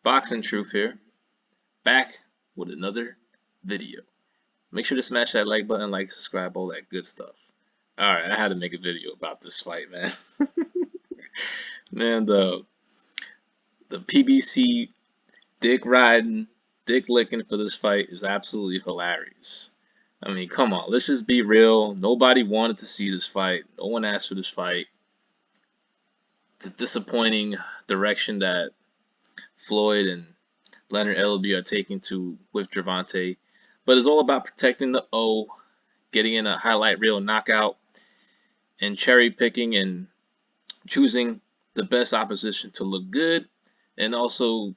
Boxing Truth here, back with another video. Make sure to smash that like button, like, subscribe, all that good stuff. Alright, I had to make a video about this fight, man. Man, the PBC dick riding, dick licking for this fight is absolutely hilarious. I mean, come on, let's just be real. Nobody wanted to see this fight. No one asked for this fight. It's a disappointing direction that Floyd and Leonard Ellerbe are taking to with Gervonta, but it's all about protecting the O, getting in a highlight reel knockout, and cherry picking and choosing the best opposition to look good, and also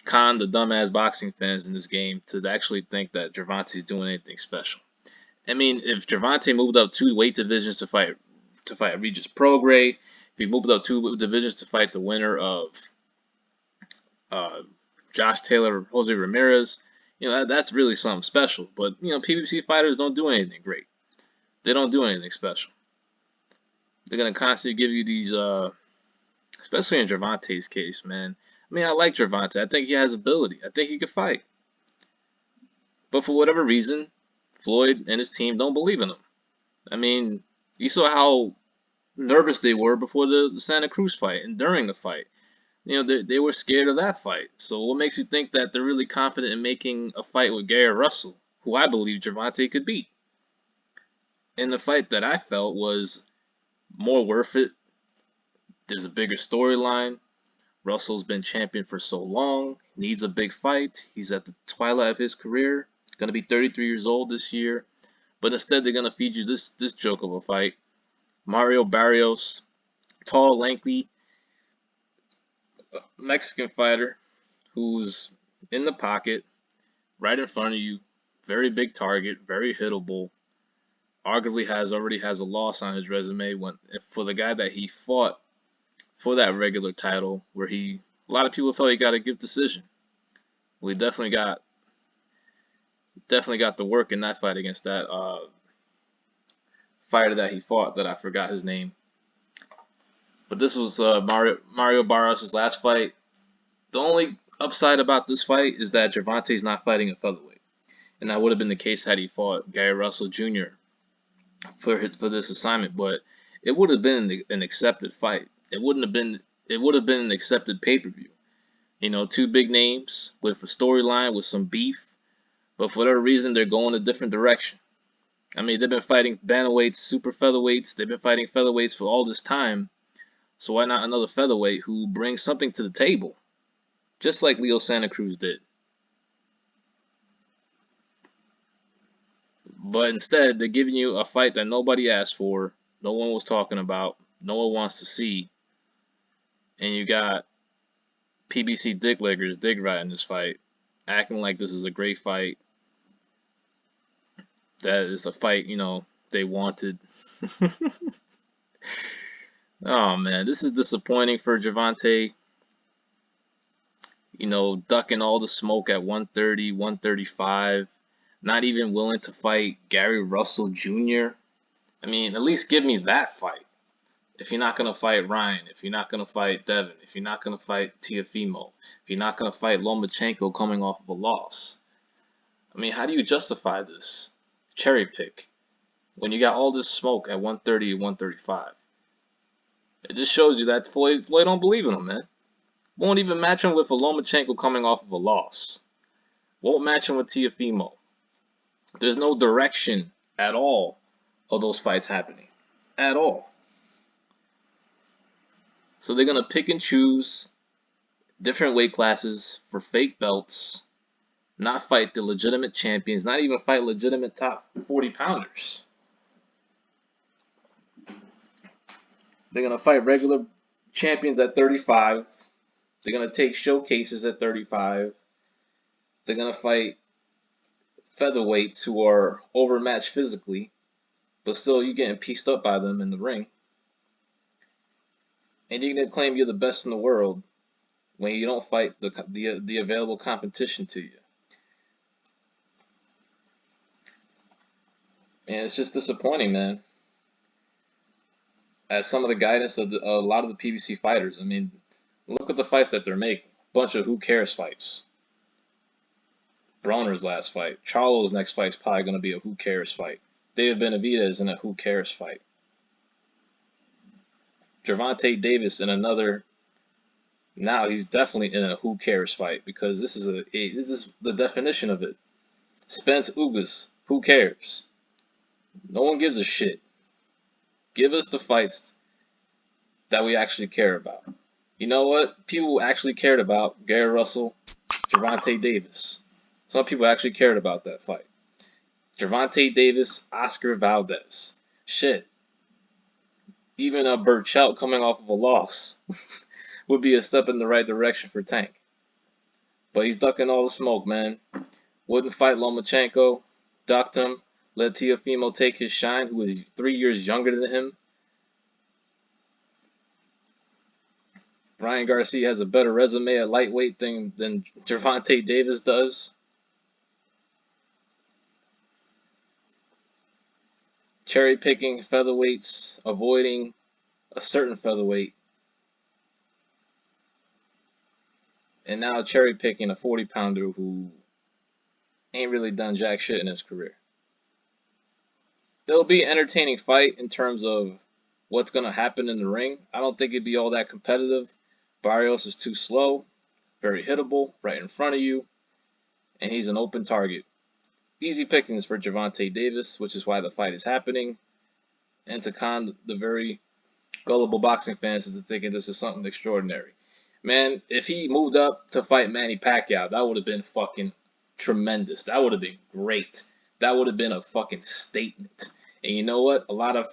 con the dumbass boxing fans in this game to actually think that Gervonta's doing anything special. I mean, if Gervonta moved up 2 weight divisions to fight Regis Prograis, if he moved up 2 divisions to fight the winner of Josh Taylor, Jose Ramirez, that's really something special. But PBC fighters don't do anything great. They don't do anything special. They're gonna constantly give you these, especially in Gervonta's case, man. I mean, I like Gervonta. I think he has ability. I think he could fight. But for whatever reason, Floyd and his team don't believe in him. I mean, you saw how nervous they were before the Santa Cruz fight and during the fight. They were scared of that fight. So what makes you think that they're really confident in making a fight with Gary Russell, who I believe Gervonta could beat? And the fight that I felt was more worth it. There's a bigger storyline. Russell's been champion for so long. Needs a big fight. He's at the twilight of his career. Going to be 33 years old this year. But instead, they're going to feed you this joke of a fight. Mario Barrios, tall, lengthy Mexican fighter who's in the pocket, right in front of you, very big target, very hittable. Arguably already has a loss on his resume for the guy that he fought for that regular title, where a lot of people felt he got a good decision. Well, he definitely got the work in that fight against that fighter that he fought that I forgot his name. But this was Mario Barrios' last fight. The only upside about this fight is that Gervonta's not fighting a featherweight, and that would have been the case had he fought Gary Russell Jr. for this assignment. But it would have been an accepted fight. It would have been an accepted pay-per-view. 2 big names with a storyline, with some beef, but for whatever reason they're going a different direction. I mean, they've been fighting bantamweights, super featherweights. They've been fighting featherweights for all this time. So why not another featherweight who brings something to the table? Just like Leo Santa Cruz did. But instead, they're giving you a fight that nobody asked for, no one was talking about, no one wants to see. And you got PBC dick lickers dick riding this fight, acting like this is a great fight. That is a fight, they wanted. Oh man, this is disappointing for Gervonta. Ducking all the smoke at 130, 135. Not even willing to fight Gary Russell Jr. I mean, at least give me that fight. If you're not going to fight Ryan, if you're not going to fight Devin, if you're not going to fight Teofimo, if you're not going to fight Lomachenko coming off of a loss. I mean, how do you justify this cherry pick when you got all this smoke at 130 and 135? It just shows you that Floyd don't believe in him, man. Won't even match him with a Lomachenko coming off of a loss. Won't match him with Teofimo. There's no direction at all of those fights happening. At all. So they're going to pick and choose different weight classes for fake belts. Not fight the legitimate champions. Not even fight legitimate top 40 pounders. They're going to fight regular champions at 35. They're going to take showcases at 35. They're going to fight featherweights who are overmatched physically, but still you're getting pieced up by them in the ring. And you're going to claim you're the best in the world when you don't fight the available competition to you. And it's just disappointing, man. As some of the guidance of a lot of the PBC fighters, I mean, look at the fights that they're making. Bunch of who cares fights. Broner's last fight. Charlo's next fight's probably going to be a who cares fight. David Benavidez in a who cares fight. Gervonta Davis in another. Now he's definitely in a who cares fight because this is the definition of it. Spence Ugas, who cares? No one gives a shit. Give us the fights that we actually care about. You know what? People actually cared about Gary Russell, Gervonta Davis. Some people actually cared about that fight. Gervonta Davis, Oscar Valdez. Shit. Even a Burchell coming off of a loss would be a step in the right direction for Tank. But he's ducking all the smoke, man. Wouldn't fight Lomachenko, ducked him, let Teofimo take his shine, who is 3 years younger than him. Ryan Garcia has a better resume at lightweight than Gervonta Davis does. Cherry picking featherweights, avoiding a certain featherweight. And now cherry picking a 40-pounder who ain't really done jack shit in his career. It'll be an entertaining fight in terms of what's going to happen in the ring. I don't think it'd be all that competitive. Barrios is too slow, very hittable, right in front of you, and he's an open target. Easy pickings for Gervonta Davis, which is why the fight is happening. And to con the very gullible boxing fans into thinking this is something extraordinary. Man, if he moved up to fight Manny Pacquiao, that would have been fucking tremendous. That would have been great. That would have been a fucking statement. And you know what? A lot of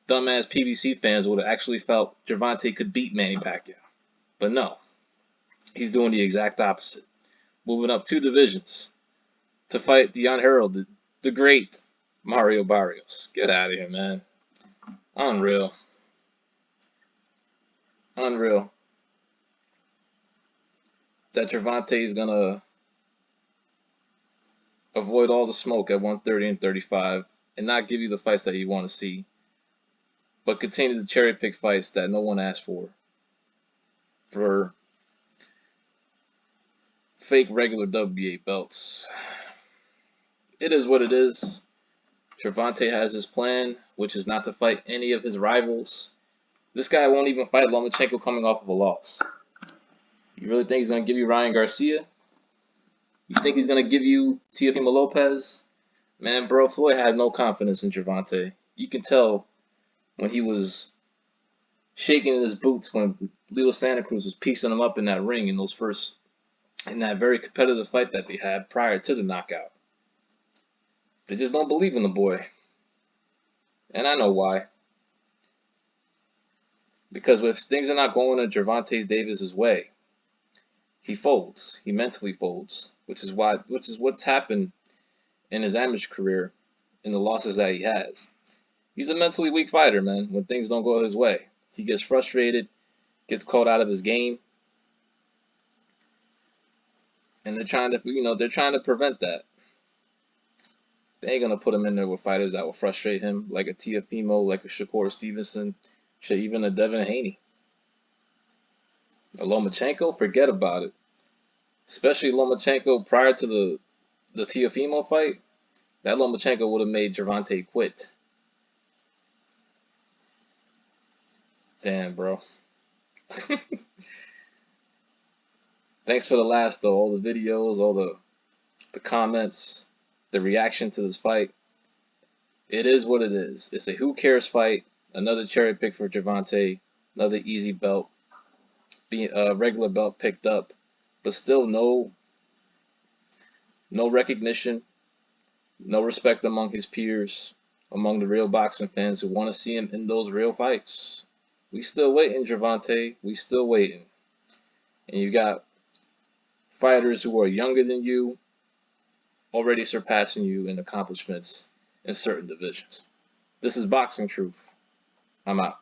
dumbass PBC fans would have actually felt Gervonta could beat Manny Pacquiao. But no. He's doing the exact opposite. Moving up 2 divisions to fight the unheralded, the great Mario Barrios. Get out of here, man. Unreal. Unreal. That Gervonta is going to avoid all the smoke at 130 and 35 and not give you the fights that you want to see, but continue to cherry pick fights that no one asked for fake regular WBA belts. It is what it is. Gervonta has his plan, which is not to fight any of his rivals. This guy won't even fight Lomachenko coming off of a loss. You really think he's going to give you Ryan Garcia? You think he's going to give you Teofimo Lopez? Man, bro, Floyd had no confidence in Gervonta. You can tell when he was shaking in his boots when Leo Santa Cruz was piecing him up in that ring in that very competitive fight that they had prior to the knockout. They just don't believe in the boy. And I know why. Because if things are not going in Gervonta Davis's way, he folds. He mentally folds, which is what's happened in his amateur career in the losses that he has. He's a mentally weak fighter, man. When things don't go his way, he gets frustrated, gets caught out of his game, and they're trying to prevent that. They ain't gonna put him in there with fighters that will frustrate him, like a Teofimo, like a Shakur Stevenson, shit, even a Devin Haney. A Lomachenko, forget about it. Especially Lomachenko prior to the Teofimo fight, that Lomachenko would have made Gervonta quit. Damn, bro. Thanks for the last, though. All the videos, all the comments, the reaction to this fight. It is what it is. It's a who cares fight. Another cherry pick for Gervonta. Another easy belt. Regular belt picked up. But still no recognition. No respect among his peers. Among the real boxing fans who want to see him in those real fights. We still waiting, Gervonta. We still waiting. And you got fighters who are younger than you, already surpassing you in accomplishments in certain divisions. This is Boxing Truth. I'm out.